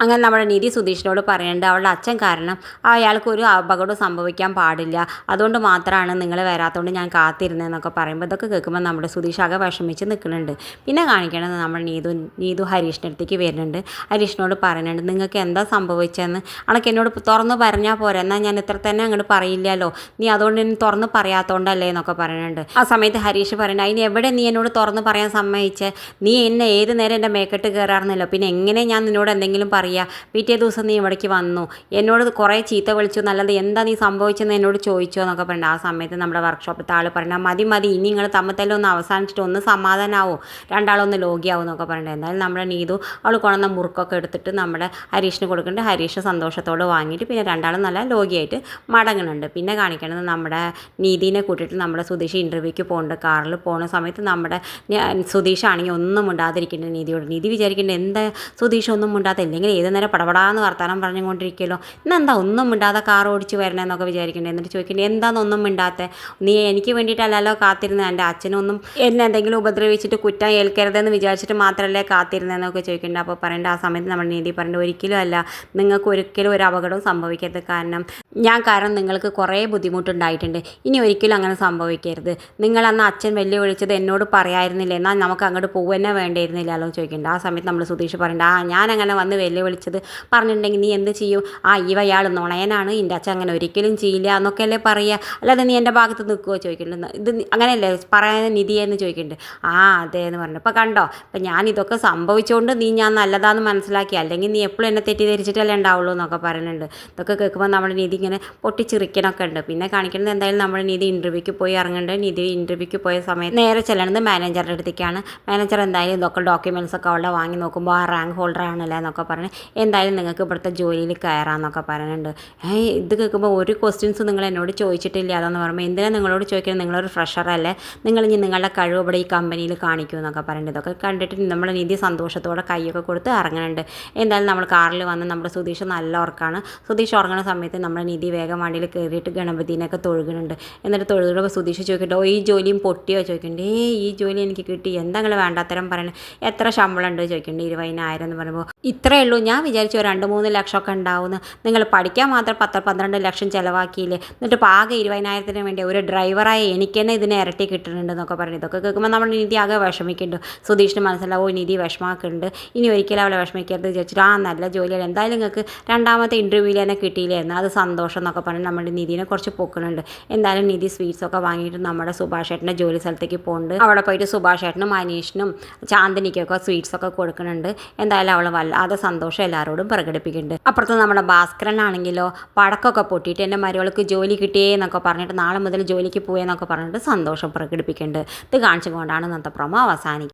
അങ്ങനെ നമ്മുടെ നിധി സുധീഷിനോട് പറയുന്നുണ്ട് അവളുടെ അച്ഛൻ കാരണം അയാൾക്ക് ഒരു അപകടവും സംഭവിക്കാൻ പാടില്ല, അതുകൊണ്ട് മാത്രമാണ് നിങ്ങൾ വരാത്തതുകൊണ്ട് ഞാൻ കാത്തിരുന്നതെന്നൊക്കെ പറയുമ്പോൾ ഇതൊക്കെ കേൾക്കുമ്പോൾ നമ്മുടെ സുധീഷ് ആകെ വിഷമിച്ച് നിൽക്കുന്നുണ്ട്. പിന്നെ കാണിക്കണത് നമ്മൾ നീതു ഹരീഷിൻ്റെ അടുത്തേക്ക് വരുന്നുണ്ട്. ഹരീഷിനോട് പറയുന്നുണ്ട് നിങ്ങൾക്ക് എന്താ സംഭവിച്ചതെന്ന് അണക്ക് എന്നോട് തുറന്ന് പറഞ്ഞാൽ പോരെ, എന്നാൽ ഞാൻ ഇത്ര തന്നെ അങ്ങോട്ട് പറയില്ലല്ലോ, നീ അതുകൊണ്ട് ഇനി തുറന്ന് പറയാത്തോണ്ടല്ലേ എന്നൊക്കെ പറയുന്നുണ്ട്. ആ സമയത്ത് ഹരീഷ് പറയുന്നുണ്ട് അതിന് എവിടെ നീ എന്നോട് തുറന്ന് പറയാൻ സമ്മതിച്ചേ, നീ എന്നെ ഏത് നേരം എൻ്റെ മേക്കെട്ട് കയറാറുന്നല്ലോ, പിന്നെ എങ്ങനെ ഞാൻ നിന്നോട് എന്തെങ്കിലും പറയുക, പിറ്റേ ദിവസം നീ ഇവിടേക്ക് വന്നു എന്നോട് കുറേ ചീത്ത വിളിച്ചു നല്ലത് എന്താ നീ സംഭവിച്ചെന്ന് എന്നോട് ചോദിച്ചോ എന്നൊക്കെ പറഞ്ഞിട്ട് ആ സമയത്ത് നമ്മുടെ വർക്ക്ഷോപ്പിലത്തെ ആൾ പറഞ്ഞാൽ മതി ഇനി നിങ്ങൾ തമ്മിൽ ഒന്ന് അവസാനിച്ചിട്ട് ഒന്ന് സമാധാനമാവും, രണ്ടാളൊന്ന് ലോകിയാവും എന്നൊക്കെ പറഞ്ഞിട്ട് എന്തായാലും നമ്മുടെ നീതു അവൾ കൊണ്ടുവന്ന മുറുക്കൊക്കെ എടുത്തിട്ട് നമ്മുടെ ഹരീഷിന് കൊടുക്കുന്നുണ്ട്. ഹരീഷ് സന്തോഷത്തോട് വാങ്ങിയിട്ട് പിന്നെ രണ്ടാളും നല്ല ലോകിയായിട്ട് മടങ്ങുന്നുണ്ട്. പിന്നെ കാണിക്കുന്നത് നമ്മുടെ നീതിനെ കൂട്ടിയിട്ട് നമ്മുടെ സുധീഷ് ഇൻ്റർവ്യൂക്ക് പോകുന്നുണ്ട്. കാറിൽ പോകുന്ന സമയത്ത് നമ്മുടെ സുധീഷാണെങ്കിൽ ഒന്നും മിണ്ടാതിരിക്കുന്നുണ്ട് നീതിയോട്. നീതി വിചാരിക്കേണ്ടത് എന്താ സുധീഷ് ഒന്നും മിണ്ടാത്ത, ഇല്ലെങ്കിൽ ഏത് നേരം പടപടാന്ന് വർത്താനം പറഞ്ഞുകൊണ്ടിരിക്കുമല്ലോ, ഇന്നെന്താ ഒന്നും മിണ്ടാതെ കാർ ഓടിച്ച് വരണമെന്നൊക്കെ വിചാരിക്കേണ്ടത്. എന്നിട്ട് ചോദിക്കേണ്ടത് എന്താണെന്നൊന്നും മിണ്ടാത്ത, നീ എനിക്ക് വേണ്ടിയിട്ടല്ലല്ലോ കാത്തിരുന്നത്, എൻ്റെ അച്ഛനൊന്നും എന്നെ എന്തെങ്കിലും ഉപദ്രവിച്ചിട്ട് കുറ്റം ഏൽക്കരുതെന്ന് വിചാരിച്ചിട്ട് മാത്രമല്ലേ കാത്തിരുന്നതെന്നൊക്കെ ചോദിക്കേണ്ടത്. അപ്പോൾ പറയേണ്ട ആ സമയത്ത് നമ്മുടെ നീതി പറയേണ്ടത് ഒരിക്കലും അല്ല, നിങ്ങൾക്ക് ഒരിക്കലും ഒരു അപകടവും സംഭവിക്കരുത്, കാരണം നിങ്ങൾക്ക് കുറേ ബുദ്ധിമുട്ടുണ്ടായിട്ടുണ്ട്, ഇനി ഒരിക്കലും അങ്ങനെ സംഭവിക്കരുത്, നിങ്ങൾ അന്ന് അച്ഛൻ വെല്ലുവിളിച്ചത് എന്നോട് പറയായിരുന്നില്ല, എന്നാൽ നമുക്ക് അങ്ങോട്ട് പോകുന്നേ വേണ്ടിയിരുന്നില്ലല്ലോ ചോദിക്കേണ്ടത്. ആ സമയത്ത് നമ്മൾ സുധീഷ് പറയേണ്ട ഞാൻ അങ്ങനെ വന്ന് വെല്ലുവിളിച്ചത് പറഞ്ഞിട്ടുണ്ടെങ്കിൽ നീ എന്ത് ചെയ്യും, ഇവയാൾ നുണയനാണ്, എൻ്റെ അച്ഛൻ അങ്ങനെ ഒരിക്കലും ചെയ്യില്ല എന്നൊക്കെ അല്ലേ പറയുക, അല്ലാതെ നീ എൻ്റെ ഭാഗത്ത് നിൽക്കുമോ ചോദിക്കുന്നുണ്ട്. ഇത് അങ്ങനെയല്ലേ പറയാൻ നിധിയെന്ന് ചോദിക്കുന്നുണ്ട്. അതെ എന്ന് പറഞ്ഞു. അപ്പോൾ കണ്ടോ, അപ്പം ഞാൻ ഇതൊക്കെ സംഭവിച്ചുകൊണ്ട് ഞാൻ നല്ലതാണെന്ന് മനസ്സിലാക്കി, അല്ലെങ്കിൽ നീ എപ്പോഴും എന്നെ തെറ്റിദ്ധരിച്ചിട്ടല്ലേ ഉണ്ടാവുള്ളൂ എന്നൊക്കെ പറയുന്നുണ്ട്. ഇതൊക്കെ കേൾക്കുമ്പോൾ നമ്മുടെ നീതി ഇങ്ങനെ പൊട്ടിച്ചിരിക്കണമൊക്കെ ഉണ്ട്. പിന്നെ കാണിക്കുന്നത് എന്തായാലും നമ്മുടെ നീതി ഇൻ്റർവ്യൂക്ക് പോയി ഇറങ്ങുന്നുണ്ട്. നീതി ഇൻ്റർവ്യൂക്ക് പോയ സമയത്ത് നേരെ ചെല്ലണത് മാനേജറുടെ അടുത്തേക്കാണ്. മാനേജർ എന്തായാലും ഇതൊക്കെ ഡോക്യുമെൻറ്റ്സ് ഒക്കെ അവിടെ വാങ്ങി നോക്കുമ്പോൾ ആ റാങ്ക് ഹോൾഡർ ആണല്ലേ എന്നൊക്കെ പറഞ്ഞ് എന്തായാലും നിങ്ങൾക്ക് ഇവിടുത്തെ ജോലിയിൽ കയറാമെന്നൊക്കെ പറയുന്നുണ്ട്. ഇത് കേൾക്കുമ്പോൾ ഒരു ക്വസ്റ്റ്യൻസ് നിങ്ങൾ എന്നോട് ചോദിച്ചിട്ടില്ല അതെന്ന് പറയുമ്പോൾ എന്തിനാണ് നിങ്ങളോട് ചോദിക്കുന്നത്, നിങ്ങളൊരു ഫ്രഷറല്ലേ, നിങ്ങളിനി നിങ്ങളുടെ കഴിവ് ഇവിടെ ഈ കമ്പനിയിൽ കാണിക്കൂ എന്നൊക്കെ പറയുന്നുണ്ട്. ഇതൊക്കെ കണ്ടിട്ട് നമ്മുടെ നീതി സന്തോഷത്തോടെ കൈയൊക്കെ കൊടുത്ത് ഇറങ്ങുന്നുണ്ട്. എന്തായാലും നമ്മൾ കാറിൽ വന്ന് നമ്മുടെ സുധീഷ് നല്ല ഉറക്കാണ്. സുധീഷ് ഉറങ്ങുന്ന സമയത്ത് നമ്മുടെ നീതി വേഗം വണ്ടിയിൽ കയറിയിട്ട് ഗണപതിനെയൊക്കെ തൊഴുകുന്നുണ്ട്. എന്നിട്ട് തൊഴുകുമ്പോൾ സുധീഷ് ചോദിക്കട്ടെ ഈ ജോലിയും പൊട്ടിയോ ചോദിക്കണ്ടേ, ഈ ജോലി എനിക്ക് കിട്ടി, എന്താ നിങ്ങൾ വേണ്ടാത്തരം പറയണേ, എത്ര ശമ്പളം ഉണ്ട് ചോദിക്കണ്ടേ, 20,000 എന്ന് പറയുമ്പോൾ ഇത്രയേ ഉള്ളൂ, ഞാൻ വിചാരിച്ചു 2-3 ലക്ഷമൊക്കെ ഉണ്ടാവുമെന്ന്, നിങ്ങൾ പഠിക്കാൻ മാത്രം 10-12 ലക്ഷം ചിലവാക്കിയില്ലേ, എന്നിട്ട് ആകെ 20,000 വേണ്ടി ഒരു ഡ്രൈവറായി എനിക്ക് തന്നെ ഇതിനെ ഇരട്ടി കിട്ടുന്നുണ്ടെന്നൊക്കെ പറഞ്ഞു. ഇതൊക്കെ കേൾക്കുമ്പോൾ നമ്മുടെ നീതി ആകെ വിഷമിക്കുന്നുണ്ട്. സുധീഷിന് മനസ്സിലാവും നീതി വിഷമാക്കുന്നുണ്ട്, ഇനി ഒരിക്കലും അവളെ വിഷമിക്കരുത് വിചാരിച്ചിട്ട് നല്ല ജോലിയാണ് എന്തായാലും നിങ്ങൾക്ക് രണ്ടാമത്തെ ഇൻ്റർവ്യൂവിൽ തന്നെ കിട്ടിയില്ലായിരുന്നു, അത് സന്തോഷം എന്നൊക്കെ പറഞ്ഞ് നമ്മുടെ നിധിനെ കുറച്ച് പൊക്കുന്നുണ്ട്. എന്തായാലും നിധി സ്വീറ്റ്സൊക്കെ വാങ്ങിയിട്ട് നമ്മുടെ സുഭാഷ് ഏട്ടൻ്റെ ജോലി സ്ഥലത്തേക്ക് പോകുന്നുണ്ട്. അവിടെ പോയിട്ട് സുഭാഷ് ഏട്ടനും മനീഷിനും ചാന്ദിനിക്കൊക്കെ സ്വീറ്റ്സൊക്കെ കൊടുക്കുന്നുണ്ട്. എന്തായാലും അവൾ വല്ലാതെ സന്തോഷം എല്ലാവരോടും പ്രകടിപ്പിക്കുന്നുണ്ട്. അപ്പുറത്ത് നമ്മുടെ ഭാസ്കരനാണെങ്കിലോ പടക്കമൊക്കെ പൊട്ടിയിട്ട് എൻ്റെ മരുവൾക്ക് ജോലി കിട്ടിയേ എന്നൊക്കെ പറഞ്ഞിട്ട് നാളെ മുതൽ ജോലിക്ക് പോയെന്നൊക്കെ പറഞ്ഞിട്ട് സന്തോഷം പ്രകടിപ്പിക്കുന്നുണ്ട്. ഇത് കാണിച്ചുകൊണ്ടാണ് ഇന്നത്തെ പ്രൊമോ അവസാനിക്കുന്നത്.